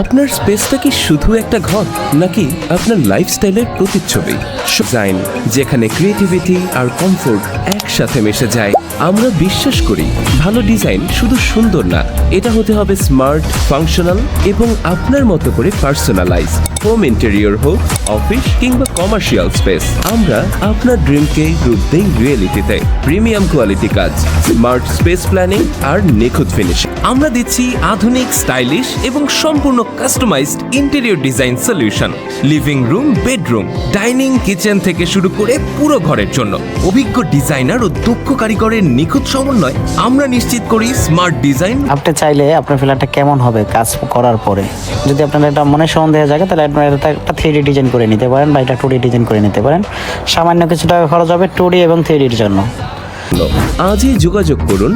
আপনার স্পেসটা কি শুধু একটা ঘর, নাকি আপনার লাইফস্টাইলের প্রতিচ্ছবি? ডিজাইন যেখানে ক্রিয়েটিভিটি আর কমফোর্ট একসাথে মিশে যায়। আমরা বিশ্বাস করি ভালো ডিজাইন শুধু সুন্দর না, এটা হতে হবে স্মার্ট, ফাংশনাল এবং আপনার মতো করে পার্সোনালাইজড। হোম ইন্টেরিয়র হোক, অফিস কিংবা কমার্শিয়াল স্পেস, আমরা আপনার ড্রিমকে রূপ দেই রিয়েলিটিতে। প্রিমিয়াম কোয়ালিটি কাজ, স্মার্ট স্পেস প্ল্যানিং আর নিখুঁত ফিনিশিং। আমরা দিচ্ছি আধুনিক, স্টাইলিশ এবং সম্পূর্ণ customised interior design solution. Living room, bedroom, dining, kitchen থেকে শুরু করে পুরো ঘরের জন্য অভিজ্ঞ ডিজাইনার ও দক্ষ কারিগরের নিখুঁত সমন্বয় আমরা নিশ্চিত করি স্মার্ট ডিজাইন। আপনি চাইলে আপনার ফ্ল্যাটটা কেমন হবে কাজ করার পরে, যদি আপনার এটা মনে সন্দেহ জায়গা, তাহলে আপনার এটা একটা 3D ডিজাইন করে নিতে পারেন বা এটা 2D ডিজাইন করে নিতে পারেন। সামান্য কিছু টাকা খরচ হবে 2D এবং 3D এর জন্য। আজই যোগাযোগ করুন